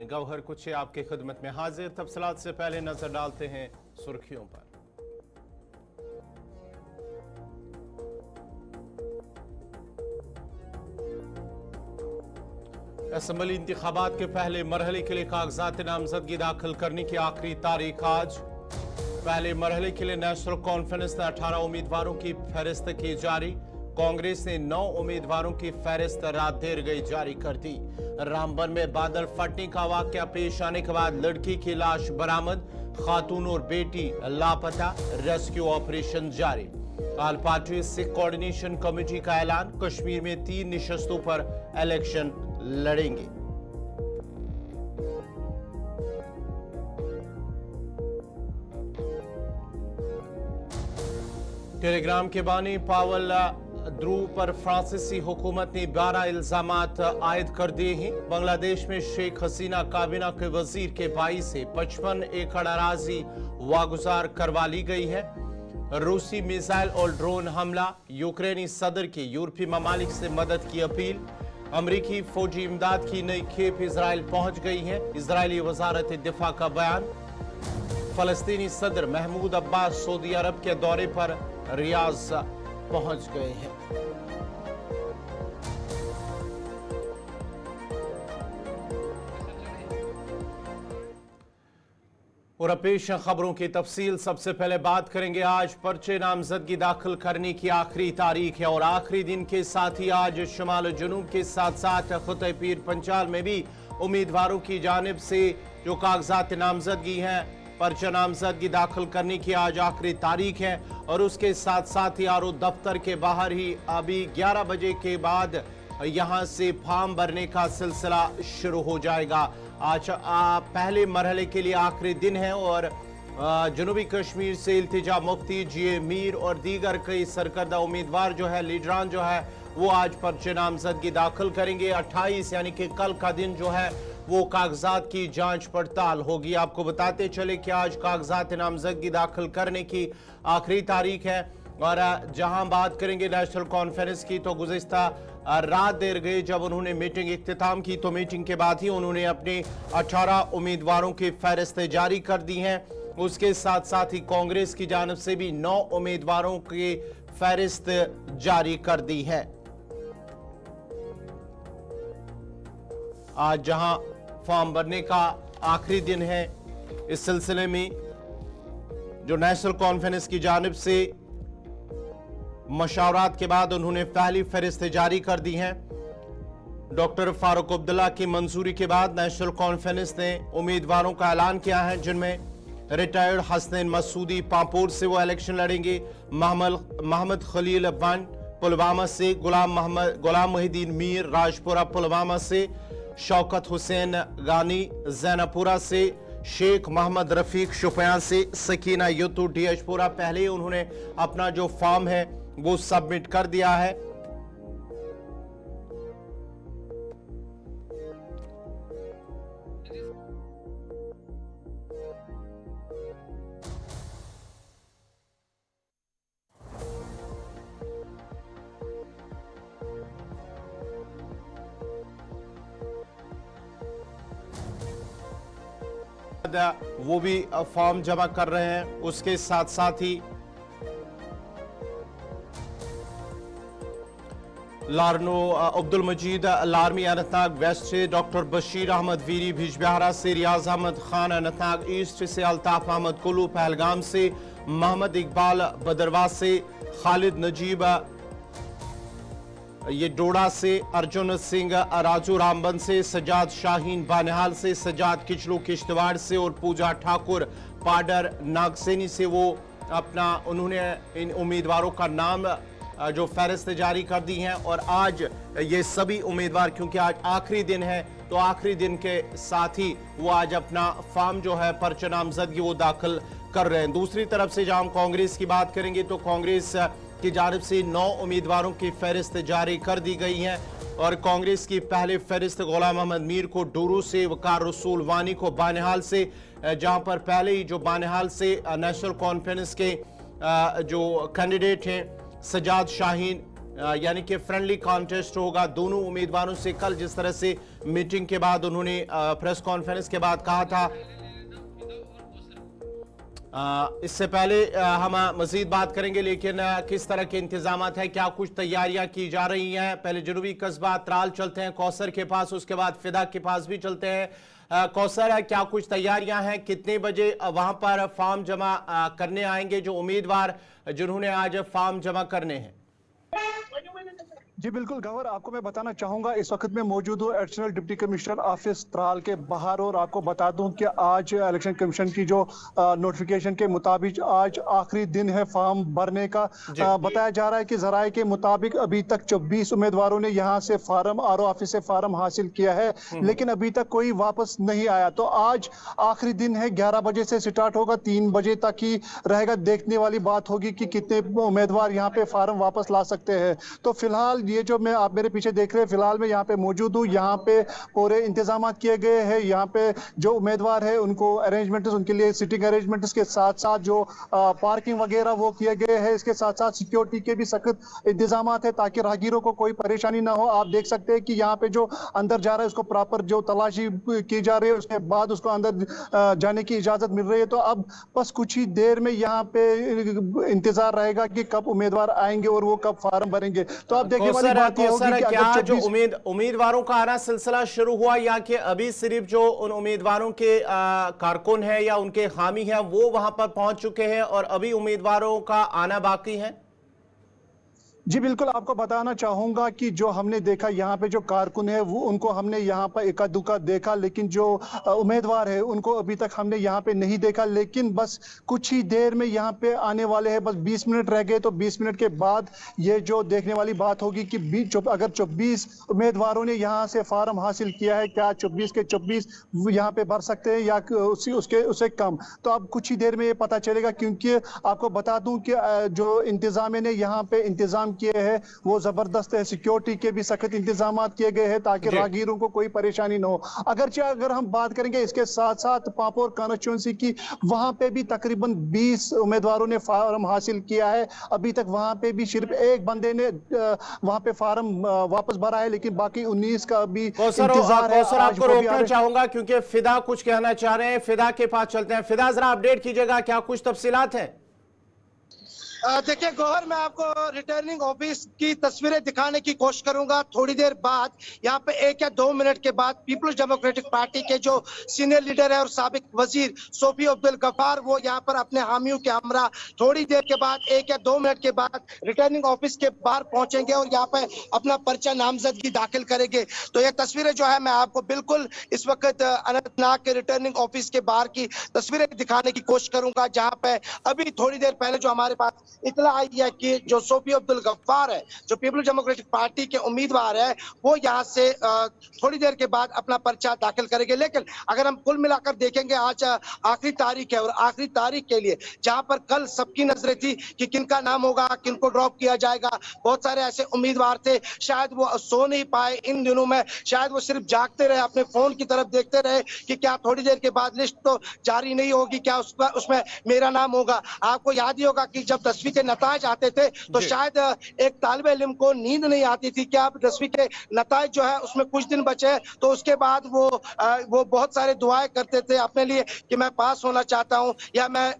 गौहर कुछ आपके खिदमत में हाजिर। तफसीलात से पहले नजर डालते हैं सुर्खियों पर। असम्बली इंतखाबात के पहले मरहले के लिए कागजात नामजदगी दाखिल करने की आखिरी तारीख आज। पहले मरहले के लिए नेशनल कॉन्फ्रेंस ने 18 उम्मीदवारों की फहरिस्त की जारी। कांग्रेस ने 9 उम्मीदवारों की फहरिस्त रात देर गई जारी कर दी। रामबन में बादल फटने का वाकया पेश आने के बाद लड़की की लाश बरामद, खातून और बेटी लापता, रेस्क्यू ऑपरेशन जारी। All party Sikh coordination committee का ऐलान, कश्मीर में 3 निशस्तों पर इलेक्शन लड़ेंगे। टेलीग्राम के बानी पावल ध्रुव पर फ्रांसीसी हुकूमत ने 12 इल्जामात आयद कर दिए हैं। बांग्लादेश में शेख हसीना काबीना के वजीर के भाई से 55 एकड़ अराजी वागुजार करवा ली गई है। रूसी मिसाइल और ड्रोन हमला, यूक्रेनी सदर की यूरोपीय ममालिक से मदद की अपील। अमरीकी फौजी इमदाद की नई खेप इजराइल पहुंच गई है। इजरायली वजारत दिफा का बयान। फलस्तीनी सदर महमूद अब्बास सऊदी अरब के दौरे पर रियाज पहुंच गए हैं। और पेश खबरों की तफसील। सबसे पहले बात करेंगे, आज पर्चे नामजदगी दाखिल करने की आखिरी तारीख है और आखिरी दिन के साथ ही आज शुमाल जनूब के साथ साथ खुते पीर पंचाल में भी उम्मीदवारों की जानिब से जो कागजात नामजदगी हैं, पर्चा नामजदगी दाखिल करने की आज आखिरी तारीख है। और उसके साथ साथ ही आरओ दफ्तर के बाहर ही अभी 11 बजे के बाद यहां से फॉर्म भरने का सिलसिला शुरू हो जाएगा। आज पहले मरहले के लिए आखिरी दिन है और जनूबी कश्मीर से इल्तिजा मुफ्ती, जीए मीर और दीगर कई सरकर्दा उम्मीदवार जो है, लीडरान जो है, वो आज पर्चे नामजदगी दाखिल करेंगे। 28 यानी कि कल का दिन जो है वो कागजात की जांच पड़ताल होगी। आपको बताते चले कि आज कागजात नामजदगी दाखिल करने की आखिरी तारीख है। और जहां बात करेंगे नेशनल कॉन्फ्रेंस की, तो गुज़िश्ता रात देर गई जब उन्होंने मीटिंग इख्तिताम की, तो मीटिंग के बाद ही उन्होंने अपने 18 उम्मीदवारों की फहरिस्तें जारी कर दी हैं। उसके साथ साथ ही कांग्रेस की जानिब से भी 9 उम्मीदवारों की फहरिस्त जारी कर दी है। आज जहां फॉर्म भरने का आखिरी दिन है, इस सिलसिले में जो नेशनल कॉन्फ्रेंस की जानिब से मशावरात के बाद उन्होंने पहली फहरिस्त जारी कर दी हैं। डॉक्टर फारूक अब्दुल्ला की मंजूरी के बाद नेशनल कॉन्फ्रेंस ने उम्मीदवारों का ऐलान किया है, जिनमें रिटायर्ड हसनैन मसूदी पांपोर से वो इलेक्शन लड़ेंगे। मोहम्मद खलील बंड पुलवामा से, गुलाम मुहिद्दीन मीर राजपुरा पुलवामा से, शौकत हुसैन गानी जैनपुरा से, शेख मोहम्मद रफीक शुपियां से, सकीना युतु डीएचपुरा। पहले ही उन्होंने अपना जो फॉर्म है वो सबमिट कर दिया है। वो भी फॉर्म जमा कर रहे हैं। उसके साथ साथ ही लारनो अब्दुल मजीद लारमी अनंतनाग वेस्ट से, डॉक्टर बशीर अहमद वीरी बिजबिहारा से, रियाज अहमद खान अनंतनाग ईस्ट से, अल्ताफ अहमद कुलू पहलगाम से, मोहम्मद इकबाल बदरवा से, खालिद नजीब ये डोडा से, अर्जुन सिंह राजू रामबन से, सजाद शाहीन बानिहाल से, सजाद किचलू किश्तवाड़ से और पूजा ठाकुर पाडर नागसेनी से वो अपना उन्होंने इन उम्मीदवारों का नाम जो फहरिस्त जारी कर दी हैं। और आज ये सभी उम्मीदवार, क्योंकि आज आखिरी दिन है, तो आखिरी दिन के साथ ही वो आज अपना फॉर्म जो है पर्चा नामजदगी वो दाखिल कर रहे हैं। दूसरी तरफ से जहां हम कांग्रेस की बात करेंगे, तो कांग्रेस की जानिब से 9 उम्मीदवारों की फहरिस्त जारी कर दी गई हैं। और कांग्रेस की पहले फहरिस्त गुलाम अहमद मीर को डूरू से, वकार रसूल वानी को बानिहाल से, जहां पर पहले ही जो बानिहाल से नेशनल कॉन्फ्रेंस के जो कैंडिडेट हैं सजाद शाहीन यानी कि फ्रेंडली कॉन्टेस्ट होगा दोनों उम्मीदवारों से। कल जिस तरह से मीटिंग के बाद उन्होंने प्रेस कॉन्फ्रेंस के बाद कहा था, इससे पहले हम मजीद बात करेंगे, लेकिन किस तरह के इंतजाम हैं, क्या कुछ तैयारियां की जा रही हैं। पहले जनूबी कस्बा त्राल चलते हैं, कौसर के पास, उसके बाद फिदा के पास भी चलते हैं। कौसर, क्या कुछ तैयारियां हैं, कितने बजे वहां पर फॉर्म जमा करने आएंगे जो उम्मीदवार जिन्होंने आज फॉर्म जमा करने हैं? जी बिल्कुल गवर, आपको मैं बताना चाहूंगा इस वक्त मैं मौजूद हूँ additional deputy commissioner office Tral के बाहर, और आपको बता दूं कि आज इलेक्शन कमीशन की जो नोटिफिकेशन के मुताबिक आज आखिरी दिन है फॉर्म भरने का। बताया जा रहा है कि जराये के मुताबिक अभी तक 24 उम्मीदवारों ने यहाँ से फार्म आर ओ ऑफिस से फार्म हासिल किया है, लेकिन अभी तक कोई वापस नहीं आया। तो आज आखिरी दिन है, 11 बजे से स्टार्ट होगा, 3 बजे तक ही रहेगा। देखने वाली बात होगी कि कितने उम्मीदवार यहाँ पे फार्म वापस ला सकते हैं। तो फिलहाल ये जो मैं आप मेरे पीछे देख रहे हैं, फिलहाल मैं यहाँ पे मौजूद हूँ। यहाँ पे पूरे इंतजाम किए गए हैं। यहाँ पे जो उम्मीदवार है उनको अरेंजमेंट्स, उनके लिए सिटिंग अरेंजमेंट्स के साथ साथ जो पार्किंग वगैरह वो किए गए हैं। इसके साथ साथ सिक्योरिटी के भी सख्त इंतजाम है ताकि राहगीरों को कोई परेशानी ना हो। आप देख सकते हैं कि यहाँ पे जो अंदर जा रहा है उसको प्रॉपर जो तलाशी की जा रही है, उसके बाद उसको अंदर जाने की इजाजत मिल रही है। तो अब बस कुछ ही देर में यहाँ पे इंतजार रहेगा कि कब उम्मीदवार आएंगे और वो कब फार्म भरेंगे। तो आप देखने वाली बात ये होगी कि क्या जो उम्मीदवारों का आना सिलसिला शुरू हुआ, या कि अभी सिर्फ जो उन उम्मीदवारों के कारकुन है या उनके हामी हैं वो वहां पर पहुंच चुके हैं और अभी उम्मीदवारों का आना बाकी है? जी बिल्कुल, आपको बताना चाहूंगा कि जो हमने देखा यहाँ पे जो कारकुन है वो उनको हमने यहाँ पर एका दुक्का देखा, लेकिन जो उम्मीदवार है उनको अभी तक हमने यहाँ पे नहीं देखा। लेकिन बस कुछ ही देर में यहाँ पे आने वाले हैं, बस 20 मिनट रह गए। तो 20 मिनट के बाद ये जो देखने वाली बात होगी कि अगर 24 उम्मीदवारों ने यहाँ से फार्म हासिल किया है, क्या 24 के 24 यहाँ पे भर सकते हैं या उससे कम। तो अब कुछ ही देर में ये पता चलेगा, क्योंकि आपको बता दूं कि जो इंतजामिया ने यहाँ पे इंतजाम किए हैं वो जबरदस्त है। सिक्योरिटी के भी सख्त इंतजाम किए गए हैं ताकि राहगीरों को कोई परेशानी न हो। अगर हम बात करेंगे इसके साथ साथ पापोर कॉन्स्टिट्यूंसी की, वहां पे भी तकरीबन 20 उम्मीदवारों ने फार्म हासिल किया है। अभी तक वहां पे भी सिर्फ एक बंदे ने वहां पे फार्म वापस भरा है, लेकिन बाकी 19 का भी इंतजार है। आपको रोकना चाहूंगा क्योंकि फिदा कुछ कहना चाह रहे हैं। फिदा के पास चलते हैं। फिदा, जरा अपडेट कीजिएगा, क्या कुछ तफसीलात हैं? देखिए गौहर, मैं आपको रिटर्निंग ऑफिस की तस्वीरें दिखाने की कोशिश करूंगा थोड़ी देर बाद। यहाँ पे 1 या 2 मिनट के बाद पीपल्स डेमोक्रेटिक पार्टी के जो सीनियर लीडर है और साबिक वजीर सोफी अब्दुल गफ्फार, वो यहाँ पर अपने हामियों के हमरा थोड़ी देर के बाद 1 या 2 मिनट के बाद रिटर्निंग ऑफिस के बाहर पहुंचेंगे और यहाँ पे अपना पर्चा नामजदगी दाखिल करेंगे। तो ये तस्वीरें जो है मैं आपको बिल्कुल इस वक्त अनंतनाग के रिटर्निंग ऑफिस के बाहर की तस्वीरें दिखाने की कोशिश करूंगा, जहाँ पे अभी थोड़ी देर पहले जो हमारे पास इतला आई है कि जो सोफी अब्दुल गफ्फार है, जो पीपल्स डेमोक्रेटिक पार्टी के उम्मीदवार है, वो यहाँ से थोड़ी देर के बाद अपना पर्चा दाखिल करेंगे। लेकिन अगर हम कुल मिलाकर देखेंगे, आज आखिरी तारीख है और आखिरी तारीख के लिए जहां पर कल सबकी नजरें थी कि किनका नाम होगा, किनको ड्रॉप किया जाएगा, बहुत सारे ऐसे उम्मीदवार थे शायद वो सो नहीं पाए इन दिनों में, शायद वो सिर्फ जागते रहे, अपने फोन की तरफ देखते रहे कि क्या थोड़ी देर के बाद लिस्ट तो जारी नहीं होगी, क्या उसमें मेरा नाम होगा। आपको याद ही होगा कि जब 10वीं के नताज आते थे तो शायद एक तालिब इल्म को नींद नहीं आती थी कि अब 10वीं के नताज जो है उसमें कुछ दिन बचे, तो उसके बाद वो बहुत सारे दुआएं करते थे अपने लिए कि मैं पास होना चाहता हूं या मैं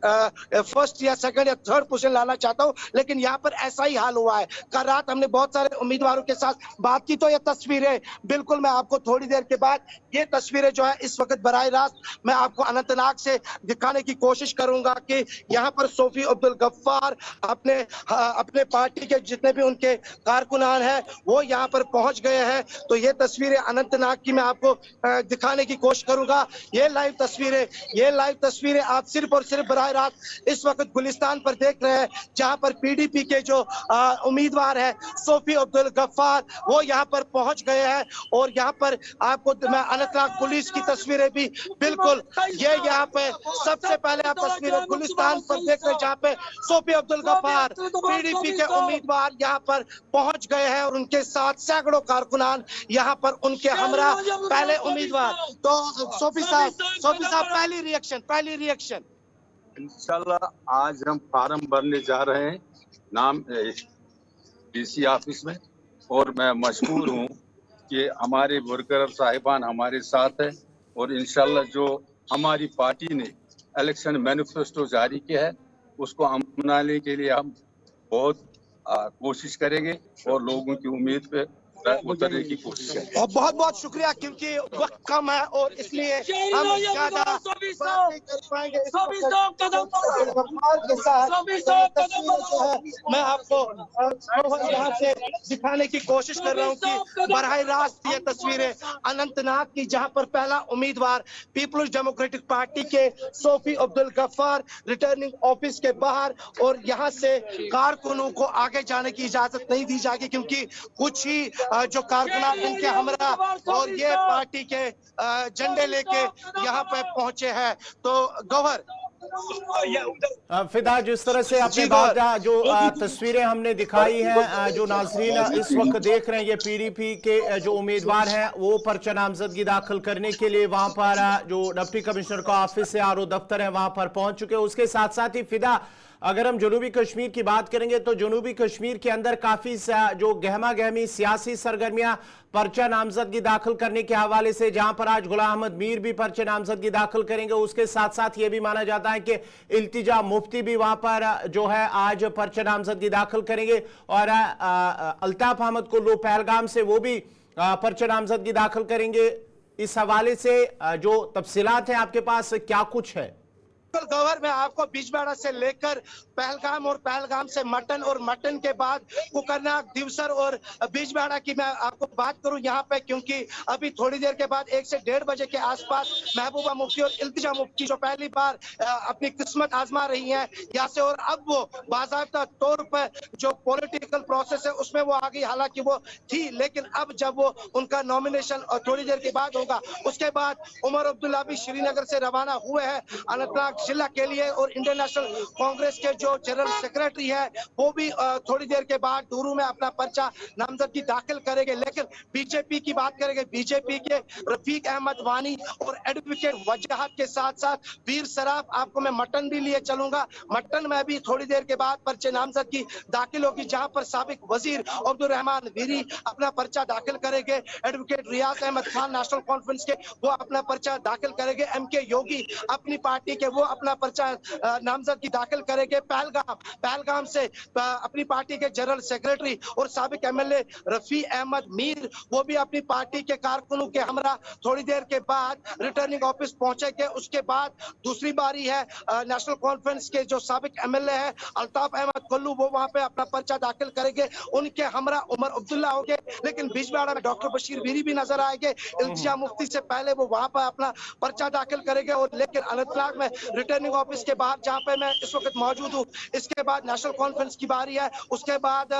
फर्स्ट या सेकंड या थर्ड पोजीशन लाना चाहता हूं। लेकिन यहाँ पर ऐसा ही हाल हुआ है। कल रात हमने बहुत सारे उम्मीदवारों के साथ बात की, तो ये तस्वीरें बिल्कुल मैं आपको थोड़ी देर के बाद ये तस्वीरें जो है इस वक्त बराह रास्त मैं आपको अनंतनाग से दिखाने की कोशिश करूंगा कि यहाँ पर सोफी अब्दुल गफ्फार अपने पार्टी के जितने भी उनके कारकुनान हैं वो यहाँ पर पहुंच गए हैं। तो ये तस्वीरें अनंतनाग की मैं आपको दिखाने की कोशिश करूंगा। ये लाइव तस्वीरें आप सिर्फ और सिर्फ बराह रास्त इस वक्त गुलिस्तान पर देख रहे हैं, जहां पर पीडीपी के जो उम्मीदवार है सोफी अब्दुल गफ्फार वो यहाँ पर पहुंच गए हैं। और यहाँ पर आपको मैं अनंतनाग पुलिस की तस्वीरें भी बिल्कुल ये यहाँ पे सबसे पहले आप तस्वीरें गुलिस्तान पर देख रहे हैं, जहाँ पे सोफी अब्दुल गफ्फार पीडीपी के उम्मीदवार यहाँ पर पहुंच गए हैं और उनके साथ सैकड़ों कारकुनान यहाँ पर उनके हमरा पहले उम्मीदवार। तो सोफी साहब पहली रिएक्शन। इंशाल्लाह आज हम फार्म भरने जा रहे हैं। नाम डीसी ऑफिस में। और मैं मशहूर हूँ कि हमारे वर्कर साहिबान हमारे साथ है और इंशाल्लाह जो हमारी पार्टी ने इलेक्शन मैनिफेस्टो जारी किया है उसको अपनाने के लिए हम बहुत कोशिश करेंगे और लोगों की उम्मीद पे उतरने की कोशिश करेंगे। और बहुत बहुत शुक्रिया, क्योंकि वक्त कम है और इसलिए हम ज्यादा बात नहीं कर पाएंगे। के साथ तस्वीरें जो है मैं आपको यहाँ से दिखाने की कोशिश कर रहा हूँ कि बराह रास्त ये तस्वीरें अनंतनाग की, जहाँ पर पहला उम्मीदवार पीपल्स डेमोक्रेटिक पार्टी के सोफी अब्दुल गफ्फार रिटर्निंग ऑफिस के बाहर, और यहाँ से कारकुनों को आगे जाने की इजाजत नहीं दी जाएगी क्योंकि कुछ ही जो कारकुना इनके हमरा और ये पार्टी के झंडे लेके यहाँ पे पहुंचे हैं। तो गौहर फिदा, जिस तरह से आपने बात जो तस्वीरें हमने दिखाई हैं, जो नाजरीन इस वक्त देख रहे हैं, ये पीडीपी के जो उम्मीदवार हैं वो पर्चा नामजदगी दाखिल करने के लिए वहां पर जो डिप्टी कमिश्नर का ऑफिस है, आरओ दफ्तर है, वहां पर पहुंच चुके हैं। उसके साथ साथ ही फिदा, अगर हम जनूबी कश्मीर की बात करेंगे तो जनूबी कश्मीर के अंदर काफी जो गहमा गहमी सियासी सरगर्मियां पर्चा नामजदगी दाखिल करने के हवाले से, जहां पर आज गुलाम अहमद मीर भी पर्चा नामजदगी दाखिल करेंगे। उसके साथ साथ ये भी माना जाता है कि इल्तिजा मुफ्ती भी वहां पर जो है आज पर्चा नामजदगी दाखिल करेंगे और अल्ताफ अहमद कुल्लू पहलगाम से वो भी पर्चा नामजदगी दाखिल करेंगे। इस हवाले से जो तफसीलात हैं आपके पास, क्या कुछ है? गौहर, मैं आपको बिजबाड़ा से लेकर पहलगाम और पहलगाम से मटन और मटन के बाद कुकरनाग, दिवसर और बिजबाड़ा की मैं आपको बात करूं यहाँ पे, क्योंकि अभी थोड़ी देर के बाद 1 से 1:30 बजे के आसपास महबूबा मुफ्ती और इल्तिजा मुफ्ती जो पहली बार अपनी किस्मत आजमा रही हैं यहाँ से, और अब वो बाकायदा तौर पर जो पॉलिटिकल प्रोसेस है उसमें वो आ गई। हालांकि वो थी, लेकिन अब जब वो उनका नॉमिनेशन थोड़ी देर के बाद होगा, उसके बाद उमर अब्दुल्ला भी श्रीनगर से रवाना हुए हैं अनंतनाग जिला के लिए, और इंडियन नेशनल कांग्रेस के जो जनरल सेक्रेटरी है वो भी थोड़ी देर के बाद डूरू में अपना पर्चा नामजदगी दाखिल करेंगे। लेकिन बीजेपी की बात करेंगे, बीजेपी के रफीक अहमद वानी और एडवोकेट वजाहत के साथ साथ वीर सराफ, आपको मैं मटन भी लिए चलूंगा। मटन में भी थोड़ी देर के बाद पर्चे नामजदगी दाखिल होगी, जहां पर साबिक वजीर अब्दुल रहमान वीरी अपना पर्चा दाखिल करेंगे। एडवोकेट रियाज अहमद खान नेशनल कॉन्फ्रेंस के वो अपना पर्चा दाखिल करेंगे। एमके योगी अपनी पार्टी के वो अपना पर्चा नामजदगी दाखिल करेंगे। पहलगाम से अपनी पार्टी के जनरल सेक्रेटरी और साबिक एमएलए रफी अहमद मीर वो भी अपनी पार्टी के कारकुनों के हमरा थोड़ी देर के बाद रिटर्निंग ऑफिस पहुंचेंगे। उसके बाद दूसरी बारी है नेशनल कॉन्फ्रेंस के जो साबिक एमएलए है अल्ताफ अहमद कुल्लू, वो वहां पे अपना पर्चा दाखिल करेंगे। उनके हमरा उमर अब्दुल्ला होंगे, लेकिन बिजबाड़ा में डॉक्टर बशीर वीरी भी नजर आएंगे। इल्तिजा मुफ्ती से पहले वो वहां पर अपना पर्चा दाखिल करेंगे। और लेकिन अनंतनाग में रिटर्निंग ऑफिस के बाद जहां पे मैं इस वक्त मौजूद हूँ, इसके बाद नेशनल कॉन्फ्रेंस की बारी है, उसके बाद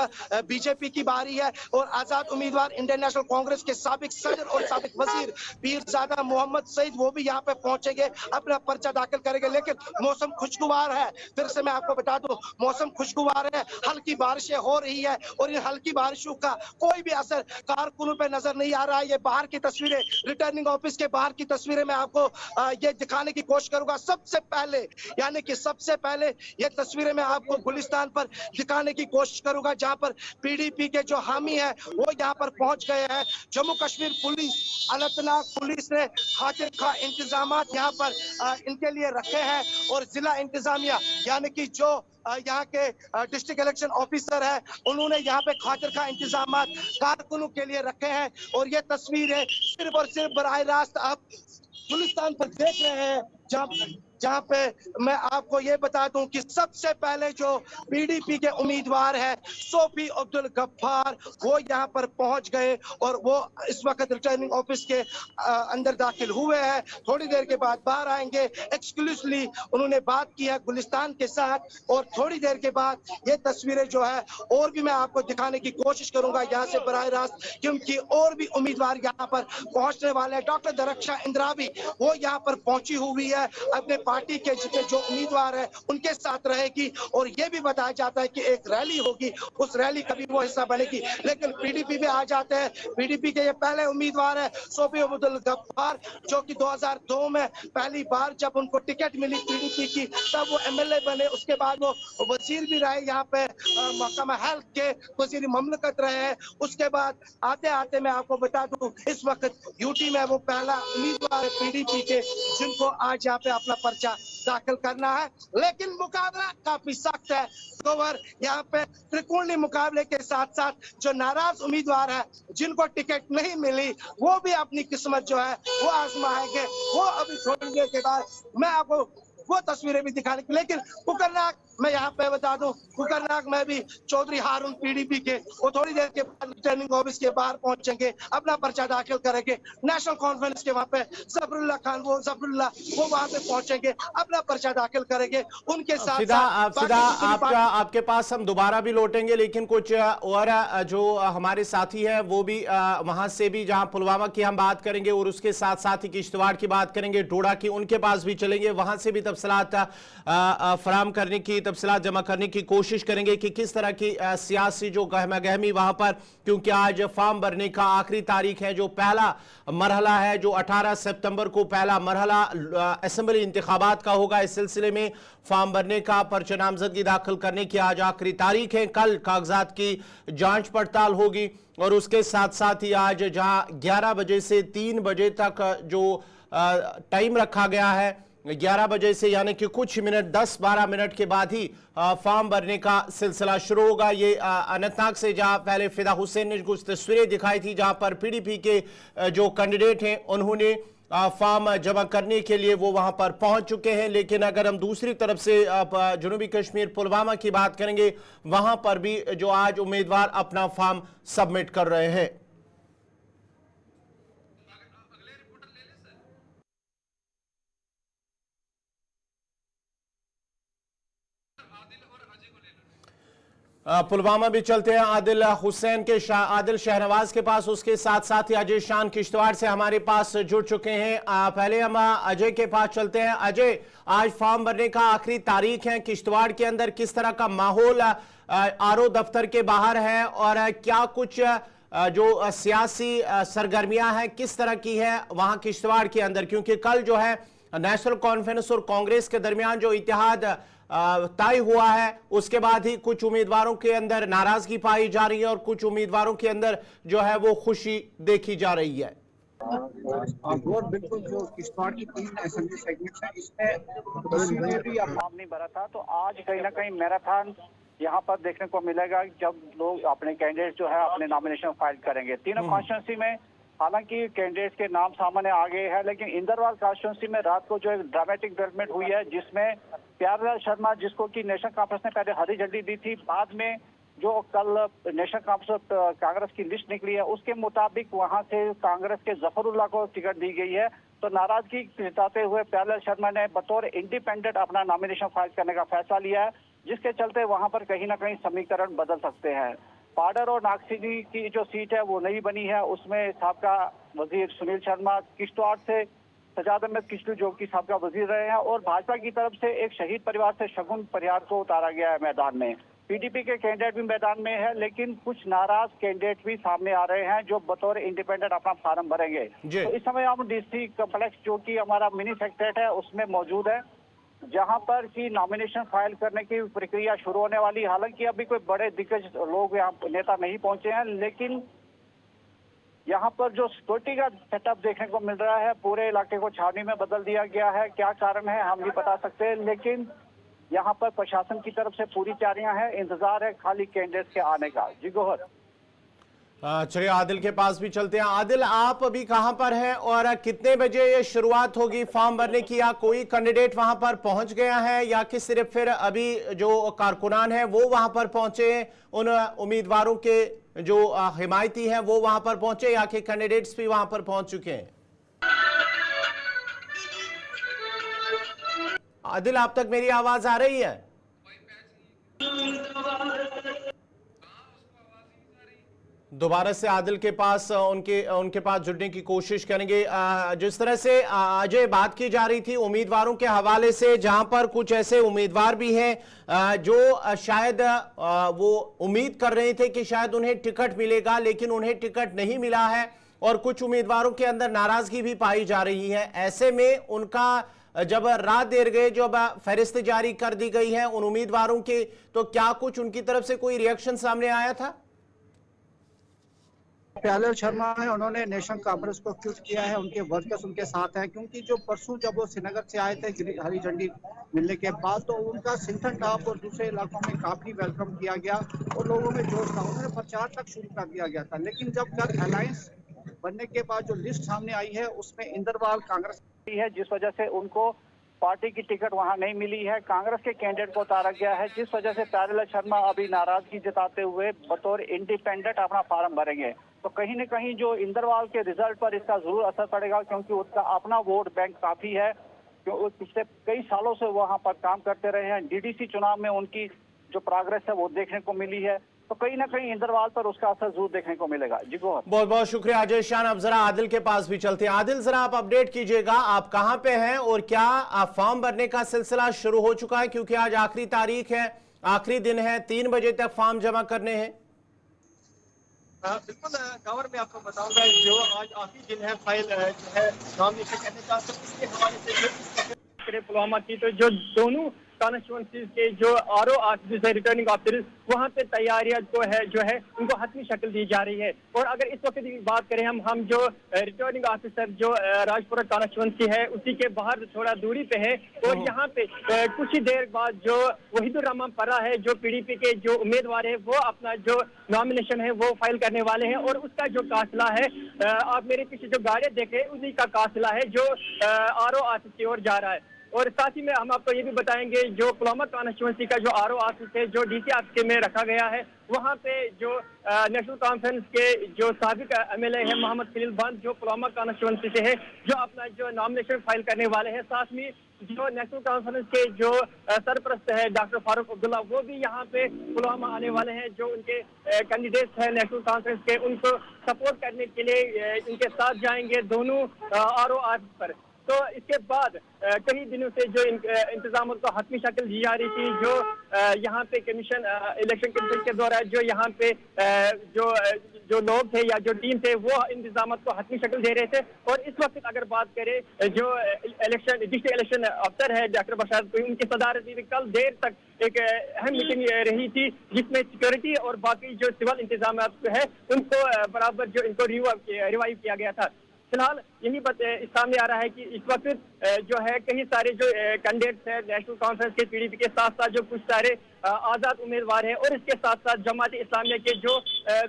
बीजेपी की बारी है, और आजाद उम्मीदवार इंडियन नेशनल कांग्रेस के साबिक सदर और साबिक वजीर पीरजादा मोहम्मद सईद वो भी यहाँ पे पहुंचेंगे, अपना पर्चा दाखिल करेंगे। लेकिन मौसम खुशगवार है, फिर से मैं आपको बता दूं, मौसम खुशगवार है, हल्की बारिशें हो रही है और इन हल्की बारिशों का कोई भी असर कारकुनों पे नजर नहीं आ रहा है। ये बाहर की तस्वीरें, रिटर्निंग ऑफिस के बाहर की तस्वीरें मैं आपको ये दिखाने की कोशिश करूंगा। सबसे पहले यानी कि सबसे पहले ये तस्वीरें मैं आपको गुलिस्तान पर दिखाने की कोशिश करूंगा, जहां पर पीडीपी के जो हामी है वो यहाँ पर पहुंच गए हैं। जम्मू कश्मीर पुलिस, अनंतनाग पुलिस ने खातिर खा इंतजाम यहाँ पर इनके लिए रखे हैं, और जिला इंतजामिया यानी कि जो यहाँ के डिस्ट्रिक्ट इलेक्शन ऑफिसर है उन्होंने यहाँ पे खातिर खा इंतजाम कारकुनों के लिए रखे हैं। और ये तस्वीरें सिर्फ और सिर्फ बराह रास्त आप गुलिस्तान पर देख रहे हैं, जहाँ पे मैं आपको ये बता दूं कि सबसे पहले जो पीडीपी के उम्मीदवार है सोफी अब्दुल गफ्फार वो यहाँ पर पहुंच गए और वो इस वक्त रिटर्निंग ऑफिस के अंदर दाखिल हुए हैं। थोड़ी देर के बाद बाहर आएंगे। एक्सक्लूसिवली उन्होंने बात की है गुलिस्तान के साथ, और थोड़ी देर के बाद ये तस्वीरें जो है और भी मैं आपको दिखाने की कोशिश करूंगा यहाँ से बराह रास्त, क्योंकि और भी उम्मीदवार यहाँ पर पहुंचने वाले हैं। डॉक्टर दरक्षा इंद्रावी वो यहाँ पर पहुंची हुई है, अपने पार्टी के जितने जो उम्मीदवार है उनके साथ रहेगी। और ये भी बताया जाता है कि एक रैली होगी, उस रैली का भी वो हिस्सा बनेगी। लेकिन पीडीपी में आ जाते हैं, पीडीपी के ये पहले उम्मीदवार है सोफी अब्दुल गफ्फार, जो कि 2002 में पहली बार जब उनको टिकट मिली पीडीपी की तब वो एमएलए बने। उसके बाद वो वजीर भी रहे, यहाँ पे महकमा हेल्थ के वजीर ममलकत रहे हैं। उसके बाद आते आते मैं आपको बता दूं इस वक्त यूटी में वो पहला उम्मीदवार है पीडीपी के जिनको आज यहाँ पे अपना पर्चा दाखिल करना है। लेकिन मुकाबला काफी सख्त है गौहर, यहाँ पे त्रिकोणीय मुकाबले के साथ साथ जो नाराज उम्मीदवार है जिनको टिकट नहीं मिली वो भी अपनी किस्मत जो है वो आजमाएंगे। वो अभी थोड़ी देर के बाद मैं आपको वो तस्वीरें भी दिखाने की। लेकिन कुकरनाग मैं यहाँ पे बता दूं, कुकरनाग में भी चौधरी हारून पीडीपी के वो थोड़ी देर के बाद रिटर्निंग ऑफिस के बाहर पहुंचेंगे, अपना पर्चा दाखिल करेंगे। नेशनल कॉन्फ्रेंस के वहां पे जफरुल्लाह खान वो वहां पे पहुंचेंगे, अपना पर्चा दाखिल करेंगे। उनके साथ फिदा आपके पास हम दोबारा भी लौटेंगे, लेकिन कुछ और जो हमारे साथी हैं वो भी वहां से भी, जहां पुलवामा की हम बात करेंगे और उसके साथ साथ ही किश्तवाड़ की बात करेंगे, डोडा की, उनके पास भी चलेंगे, वहां से भी तफसीलात फराम करने की, तफसीलात जमा करने की कोशिश करेंगे कि किस तरह की सियासी जो गहमा गहमी वहां पर, क्योंकि आज फॉर्म भरने का आखिरी तारीख है। जो पहला मरहला है जो 18 सितंबर को पहला मरहला असेंबली इंतखाबात का होगा, इस सिलसिले में फॉर्म भरने का, पर्चा नामजदगी दाखिल करने की आज आखिरी तारीख है। कल कागजात की जांच पड़ताल होगी और उसके साथ साथ ही आज जहां 11 बजे से 3 बजे तक जो टाइम रखा गया है, 11 बजे से यानी कि कुछ मिनट 10-12 मिनट के बाद ही फॉर्म भरने का सिलसिला शुरू होगा। ये अनंतनाग से जहां पहले फिदा हुसैन ने कुछ तस्वीरें दिखाई थी जहां पर पीडीपी के जो कैंडिडेट हैं उन्होंने फॉर्म जमा करने के लिए वो वहां पर पहुंच चुके हैं। लेकिन अगर हम दूसरी तरफ से जनूबी कश्मीर पुलवामा की बात करेंगे, वहां पर भी जो आज उम्मीदवार अपना फॉर्म सबमिट कर रहे हैं। पुलवामा भी चलते हैं आदिल हुसैन के आदिल शहनवाज के पास, उसके साथ साथ ही अजय शान किश्तवाड़ से हमारे पास जुड़ चुके हैं। पहले हम अजय के पास चलते हैं। अजय, आज फॉर्म भरने का आखिरी तारीख है, किश्तवाड़ के अंदर किस तरह का माहौल आरओ दफ्तर के बाहर है और क्या कुछ जो सियासी सरगर्मियां हैं किस तरह की है वहां किश्तवाड़ के अंदर, क्योंकि कल जो है नेशनल कॉन्फ्रेंस और कांग्रेस के दरमियान जो इत्तेहाद तय हुआ है उसके बाद ही कुछ उम्मीदवारों के अंदर नाराजगी पाई जा रही है और कुछ उम्मीदवारों के अंदर जो है वो खुशी देखी जा रही है। और बिल्कुल जो किश्तवाड़ की 3 असेंबली सेगमेंट्स हैं इसमें किसी ने भी फॉर्म नहीं भरा था, तो आज कहीं ना कहीं मैराथन यहाँ पर देखने को मिलेगा जब लोग अपने कैंडिडेट जो है अपने नॉमिनेशन फाइल करेंगे। तीनों कॉन्स्टिट्यूंसी में हालांकि कैंडिडेट्स के नाम सामने आ गए हैं, लेकिन इंदरवाल कॉन्स्टिट्यूंसी में रात को जो एक ड्रामेटिक डेवलपमेंट हुई है जिसमें प्यारेलाल शर्मा, जिसको कि नेशनल कॉन्फ्रेंस ने पहले हरी झंडी दी थी, बाद में जो कल नेशनल कॉन्फ्रेंस कांग्रेस की लिस्ट निकली है उसके मुताबिक वहां से कांग्रेस के जफरुल्लाह को टिकट दी गई है। तो नाराजगी जताते हुए प्यारेलाल शर्मा ने बतौर इंडिपेंडेंट अपना नॉमिनेशन फाइल करने का फैसला लिया है, जिसके चलते वहां पर कहीं ना कहीं समीकरण बदल सकते हैं। पाडर और नागसिनी की जो सीट है वो नई बनी है, उसमें साबका वजीर सुनील शर्मा, किश्तवाड़ से सजाद अहमद किश्तू जो कि साबका वजीर रहे हैं, और भाजपा की तरफ से एक शहीद परिवार से शगुन परिहार को उतारा गया है मैदान में। पीडीपी के कैंडिडेट भी मैदान में है, लेकिन कुछ नाराज कैंडिडेट भी सामने आ रहे हैं जो बतौर इंडिपेंडेंट अपना फार्म भरेंगे। तो इस समय हम डीसी कॉम्प्लेक्स जो कि हमारा मिनी सेक्रेटरीट है उसमें मौजूद है, जहां पर की नॉमिनेशन फाइल करने की प्रक्रिया शुरू होने वाली। हालांकि अभी कोई बड़े दिग्गज लोग यहाँ नेता नहीं पहुंचे हैं, लेकिन यहाँ पर जो सिक्योरिटी का सेटअप देखने को मिल रहा है, पूरे इलाके को छावनी में बदल दिया गया है। क्या कारण है हम नहीं बता सकते, लेकिन यहाँ पर प्रशासन की तरफ से पूरी तैयारियां हैं, इंतजार है खाली कैंडिडेट्स के आने का। जी गोहर। चलिए आदिल के पास भी चलते हैं। आदिल, आप अभी कहां पर हैं और कितने बजे ये शुरुआत होगी फॉर्म भरने की? या कोई कैंडिडेट वहां पर पहुंच गया है या कि सिर्फ फिर अभी जो कारकुनान है वो वहां पर पहुंचे, उन उम्मीदवारों के जो हिमायती हैं वो वहां पर पहुंचे, या कि कैंडिडेट्स भी वहां पर पहुंच चुके हैं? आदिल, आप तक मेरी आवाज आ रही है? दोबारा से आदिल के पास उनके पास जुड़ने की कोशिश करेंगे। जिस तरह से अजय बात की जा रही थी उम्मीदवारों के हवाले से, जहां पर कुछ ऐसे उम्मीदवार भी हैं जो शायद वो उम्मीद कर रहे थे कि शायद उन्हें टिकट मिलेगा, लेकिन उन्हें टिकट नहीं मिला है और कुछ उम्मीदवारों के अंदर नाराजगी भी पाई जा रही है। ऐसे में उनका जब रात देर गए, जब फहरिस्त जारी कर दी गई है उन उम्मीदवारों के, तो क्या कुछ उनकी तरफ से कोई रिएक्शन सामने आया था? प्यालेल शर्मा है, उन्होंने नेशनल कॉन्फ्रेंस को ट्वीट किया है, उनके वर्कर्स उनके साथ हैं, क्योंकि जो परसों जब वो श्रीनगर से आए थे हरी झंडी मिलने के बाद, तो उनका सिंथन टॉप और दूसरे इलाकों में काफी वेलकम किया गया और लोगों में जोश था। उन्होंने प्रचार तक शुरू कर दिया गया था, लेकिन जब कल अलायंस बनने के बाद जो लिस्ट सामने आई है उसमें इंदरवाल कांग्रेस की है, जिस वजह से उनको पार्टी की टिकट वहां नहीं मिली है। कांग्रेस के कैंडिडेट को उतारा गया है, जिस वजह से प्यारेलाल शर्मा अभी नाराजगी जताते हुए बतौर इंडिपेंडेंट अपना फार्म भरेंगे। तो कहीं न कहीं जो इंदरवाल के रिजल्ट पर इसका जरूर असर पड़ेगा, क्योंकि उसका अपना वोट बैंक काफी है, क्योंकि पिछले कई सालों से वहां पर काम करते रहे हैं। डीडीसी चुनाव में उनकी जो प्रोग्रेस है वो देखने को मिली है, तो कहीं ना कहीं इंदरवाल पर उसका असर जरूर देखने को मिलेगा। जी गोहर, बहुत बहुत शुक्रिया अजय शान। अब जरा आदिल के पास भी चलते हैं। आदिल, जरा आप अपडेट कीजिएगा, आप कहां पे हैं और क्या फॉर्म भरने का सिलसिला शुरू हो चुका है? क्योंकि आज आखिरी तारीख है, आखिरी दिन है, 3 बजे तक फॉर्म जमा करने हैं। बिल्कुल कवर में आपको बताऊंगा, जो आज आखिरी दिन है फाइल जो है नॉमिनेशन करने का, तो इसके हवाले से पुलवामा की तो जो दोनों कॉन्स्टिट्यूंसीज के जो आरओ ऑफिसर्स है, रिटर्निंग ऑफिसर्स, वहाँ पे तैयारियां को है जो है उनको हतमी शक्ल दी जा रही है। और अगर इस वक्त की बात करें हम जो रिटर्निंग ऑफिसर जो राजपुरा कॉन्स्टिट्यूंसी है उसी के बाहर थोड़ा दूरी पे है, और यहाँ पे कुछ ही देर बाद जो वहीदुर रहमान परा है, जो पीडीपी के जो उम्मीदवार है, वो अपना जो नॉमिनेशन है वो फाइल करने वाले हैं। और उसका जो काफिला है, आप मेरे पीछे जो गाड़ियां देख रहे हैं उसी का काफिला है जो आरओ ऑफिस की ओर जा रहा है। और साथ ही में हम आपको ये भी बताएंगे, जो पुलवामा कॉन्स्टिट्यूंसी का जो आरओ ऑफिस है जो डीसी ऑफिस में रखा गया है, वहाँ पे जो नेशनल कॉन्फ्रेंस के जो साबिक एमएलए है मोहम्मद खलील बंद, जो पुलवामा कॉन्स्टिट्यूंसी से है, जो अपना जो नॉमिनेशन फाइल करने वाले हैं। साथ में जो नेशनल कॉन्फ्रेंस के जो सरपरस्त है डॉक्टर फारूक अब्दुल्ला, वो भी यहाँ पे पुलवामा आने वाले हैं। जो उनके कैंडिडेट्स हैं नेशनल कॉन्फ्रेंस के, उनको सपोर्ट करने के लिए इनके साथ जाएंगे दोनों आरओ ऑफिस पर। तो इसके बाद कई दिनों से जो इंतजाम को हतमी शक्ल दी जा रही थी, जो यहाँ पे कमीशन इलेक्शन कमीशन के द्वारा जो यहाँ पे जो लोग थे या जो टीम थे वो इंतजाम को हतमी शक्ल दे रहे थे। और इस वक्त अगर बात करें जो डिस्ट्रिक्ट इलेक्शन अफसर है डॉक्टर बशारत, उनकी सदारत में कल देर तक एक अहम मीटिंग रही थी, जिसमें सिक्योरिटी और बाकी जो सिविल इंतजाम है उनको बराबर जो इनको रिवाइव किया गया था। फिलहाल यही सामने आ रहा है कि इस वक्त जो है कई सारे जो कैंडिडेट्स हैं नेशनल कॉन्फ्रेंस के, पीडीपी के साथ साथ जो कुछ सारे आजाद उम्मीदवार हैं, और इसके साथ साथ जमात इस्लामिया के जो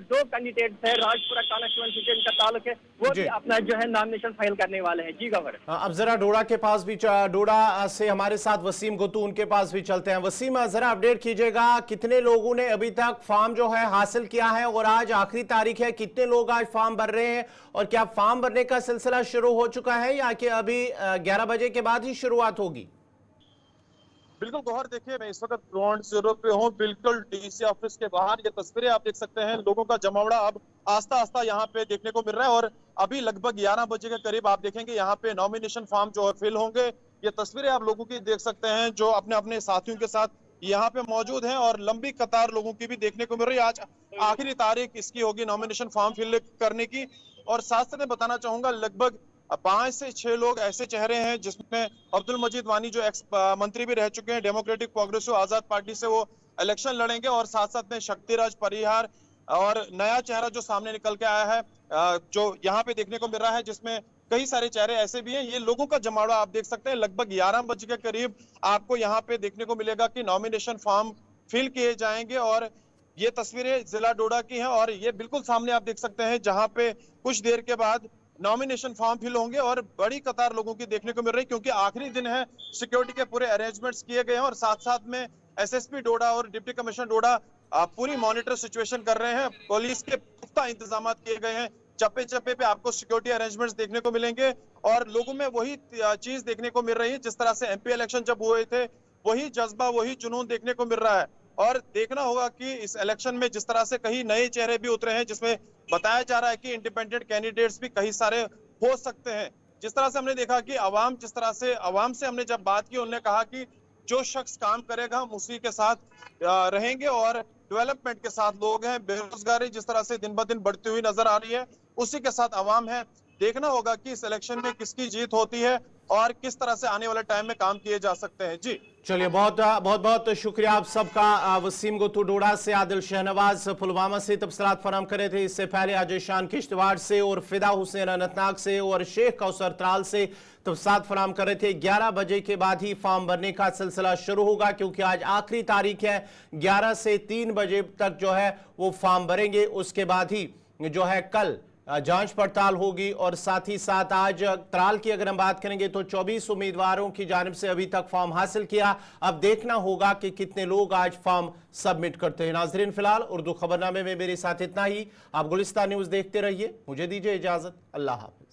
2 कैंडिडेट्स हैं राजपुरा कॉन्स्टिट्यूंसी से इनका ताल्लुक है, वो भी अपना जो है नॉमिनेशन फाइल करने वाले हैं। जी गवर, अब जरा डोडा के पास भी, डोडा से हमारे साथ वसीम गुत्तू, उनके पास भी चलते हैं। वसीम, जरा अपडेट कीजिएगा, कितने लोगों ने अभी तक फॉर्म जो है हासिल किया है और आज आखिरी तारीख है, कितने लोग आज फॉर्म भर रहे हैं और क्या फॉर्म भरने का सिलसिला शुरू हो चुका है या कि अभी 11 बजे के बाद ही शुरुआत होगी? बिल्कुल गौहर, देखिए मैं इस वक्त ग्राउंड जीरो पे हूँ, बिल्कुल डीसी ऑफिस के बाहर। ये तस्वीरें आप देख सकते हैं, लोगों का जमावड़ा अब आस्ता आस्ता यहाँ पे देखने को मिल रहा है। और अभी लगभग 11 बजे के करीब आप देखेंगे यहाँ पे नॉमिनेशन फॉर्म जो है फिल होंगे। ये तस्वीरें आप लोगों की देख सकते हैं जो अपने अपने साथियों के साथ यहाँ पे मौजूद हैं, और लंबी कतार लोगों की भी देखने को मिल रही है। आज आखिरी तारीख इसकी होगी नॉमिनेशन फॉर्म फिल करने की। और साथ साथ मैं बताना चाहूंगा, लगभग 5 से 6 लोग ऐसे चेहरे हैं जिसमें अब्दुल मजीद वानी जो एक्स मंत्री भी रह चुके हैं डेमोक्रेटिक प्रोग्रेसिव आजाद पार्टी से, वो इलेक्शन लड़ेंगे। और साथ साथ में शक्तिराज परिहार और नया चेहरा जो सामने निकल के आया है जो यहाँ पे देखने को मिल रहा है, जिसमें कई सारे चेहरे ऐसे भी हैं। ये लोगों का जमावड़ा आप देख सकते हैं, लगभग 11 बजे के करीब आपको यहाँ पे देखने को मिलेगा कि नॉमिनेशन फॉर्म फिल किए जाएंगे। और ये तस्वीरें जिला डोडा की हैं, और ये बिल्कुल सामने आप देख सकते हैं जहाँ पे कुछ देर के बाद नॉमिनेशन फॉर्म फिल होंगे। और बड़ी कतार लोगों की देखने को मिल रही है, क्योंकि आखिरी दिन है, सिक्योरिटी के पूरे अरेंजमेंट्स किए गए हैं। और साथ साथ में एसएसपी डोडा और डिप्टी कमिश्नर डोडा पूरी मॉनिटर सिचुएशन कर रहे हैं। पुलिस के पुख्ता इंतजाम किए गए हैं, चप्पे चप्पे पे आपको सिक्योरिटी अरेंजमेंट्स देखने को मिलेंगे। और लोगों में वही चीज देखने को मिल रही है जिस तरह से एमपी इलेक्शन जब हुए थे, वही जज्बा वही जुनून देखने को मिल रहा है। और देखना होगा कि इस इलेक्शन में जिस तरह से कई नए चेहरे भी उतरे हैं, जिसमें बताया जा रहा है कि इंडिपेंडेंट कैंडिडेट्स भी कई सारे हो सकते हैं। जिस तरह से हमने देखा कि अवाम से हमने जब बात की, उन्होंने कहा कि जो शख्स काम करेगा हम उसी के साथ रहेंगे और डेवलपमेंट के साथ लोग हैं। बेरोजगारी जिस तरह से दिन ब दिन बढ़ती हुई नजर आ रही है, उसी के साथ अवाम है। देखना होगा कि इस इलेक्शन में किसकी जीत होती है और किस तरह से आने वाले टाइम में काम किए जा सकते हैं। जी चलिए, बहुत बहुत शुक्रिया आप सबका। वसीम गुत्तू डोडा से, आदिल शहनवाज पुलवामा से तफसीलात फराम करे थे। इससे पहले अजय शान किश्तवाड़ से और फिदा हुसैन अनंतनाग से और शेख कौसर त्राल से तफसीलात फराम कर रहे थे। 11 बजे के बाद ही फॉर्म भरने का सिलसिला शुरू होगा, क्योंकि आज आखिरी तारीख है। 11 से 3 बजे तक जो है वो फॉर्म भरेंगे। उसके बाद ही जो है कल जांच पड़ताल होगी। और साथ ही साथ आज त्राल की अगर हम बात करेंगे तो 24 उम्मीदवारों की जानिब से अभी तक फॉर्म हासिल किया। अब देखना होगा कि कितने लोग आज फॉर्म सबमिट करते हैं। नाजरीन, फिलहाल उर्दू खबरनामे में मेरे साथ इतना ही। आप गुलिस्तान न्यूज देखते रहिए। मुझे दीजिए इजाजत। अल्लाह हाफिज।